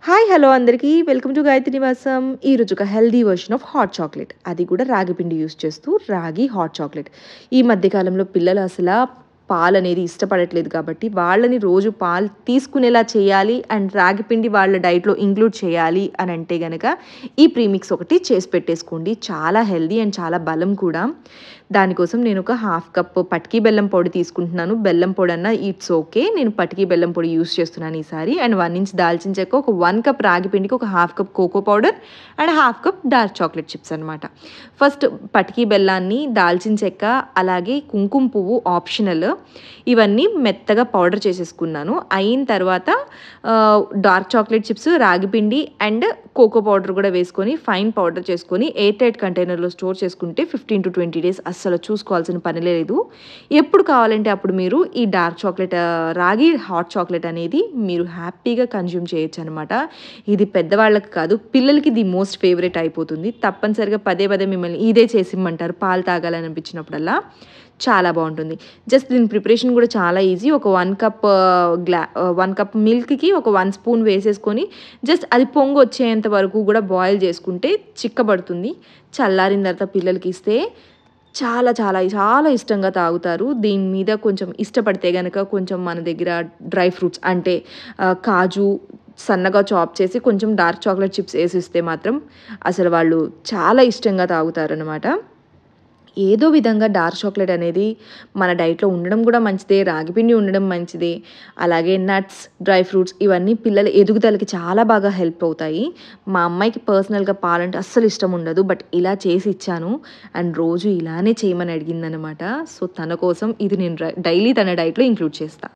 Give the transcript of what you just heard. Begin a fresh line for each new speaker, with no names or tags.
Hi hello అందరికీ welcome to Gayatri నివాసం. ఈరోజు ఒక healthy version of hot chocolate, అది కూడా రాగి పిండి యూస్ చేస్తూ రాగి హాట్ చాక్లెట్. ఈ మధ్య కాలంలో పిల్లలు అసలు పాలు అనేది ఇష్టపడట్లేదు కాబట్టి వాళ్ళని రోజు పాలు తీసుకునేలా చేయాలి అండ్ రాగి పిండి వాళ్ళ డైట్లో ఇంక్లూడ్ చేయాలి అని అంటే గనక ఈ ప్రీమిక్స్ ఒకటి చేసి పెట్టేసుకోండి. చాలా హెల్దీ అండ్ చాలా బలం కూడా. దానికోసం నేను ఒక హాఫ్ కప్ పటికీ బెల్లం పొడి తీసుకుంటున్నాను. బెల్లం పొడి అన్న ఇట్స్ ఓకే, నేను పటికీ బెల్లం పొడి యూస్ చేస్తున్నాను ఈసారి. అండ్ 1 ఇంచ్ దాల్చిన చెక్క, ఒక 1 కప్ రాగి పిండికి ఒక half cup cocoa powder and half cup dark chocolate chips అనమాట. ఫస్ట్ పటికీ బెల్లాన్ని, దాల్చిన చెక్క, అలాగే కుంకుమ పువ్వు ఆప్షనల్, ఇవన్నీ మెత్తగా పౌడర్ చేసేసుకున్నాను. అయిన తర్వాత డార్క్ చాక్లెట్ చిప్స్, రాగి పిండి అండ్ కోకో పౌడర్ కూడా వేసుకొని ఫైన్ పౌడర్ చేసుకొని ఎయిర్ టైట్ కంటైనర్లో స్టోర్ చేసుకుంటే 15 to 20 days అస్సలు చూసుకోవాల్సిన పని లేదు. ఎప్పుడు కావాలంటే అప్పుడు మీరు ఈ డార్క్ చాక్లెట్, రాగి హాట్ చాక్లెట్ అనేది మీరు హ్యాపీగా కన్జ్యూమ్ చేయొచ్చు అనమాట. ఇది పెద్దవాళ్ళకి కాదు, పిల్లలకి ది మోస్ట్ ఫేవరెట్ అయిపోతుంది. తప్పనిసరిగా పదే పదే మిమ్మల్ని ఇదే చేసిమ్మంటారు పాలు తాగాలని అనిపించినప్పుడల్లా. చాలా బాగుంటుంది. జస్ట్ దీని ప్రిపరేషన్ కూడా చాలా ఈజీ. ఒక 1 కప్ మిల్క్కి ఒక 1 స్పూన్ వేసేసుకొని జస్ట్ అది పొంగు వచ్చేంత వరకు కూడా బాయిల్ చేసుకుంటే చిక్కబడుతుంది. చల్లారిన తర్వాత పిల్లలకి ఇస్తే చాలా చాలా చాలా ఇష్టంగా తాగుతారు. దీని మీద కొంచెం ఇష్టపడితే కనుక కొంచెం మన దగ్గర డ్రై ఫ్రూట్స్ అంటే కాజు సన్నగా చాప్ చేసి కొంచెం డార్క్ చాక్లెట్ చిప్స్ వేసిస్తే మాత్రం అసలు వాళ్ళు చాలా ఇష్టంగా తాగుతారనమాట. ఏదో విధంగా డార్క్ చాక్లెట్ అనేది మన డైట్లో ఉండడం కూడా మంచిదే, రాగిపిండి ఉండడం మంచిదే. అలాగే నట్స్, డ్రై ఫ్రూట్స్ ఇవన్నీ పిల్లల ఎదుగుదలకి చాలా బాగా హెల్ప్ అవుతాయి. మా అమ్మాయికి పర్సనల్గా పాలంటే అస్సలు ఇష్టం ఉండదు, బట్ ఇలా చేసి ఇచ్చాను అండ్ రోజు ఇలానే చేయమని అడిగిందనమాట. సో తన కోసం ఇది నేను డైలీ తన డైట్లో ఇంక్లూడ్ చేస్తాను.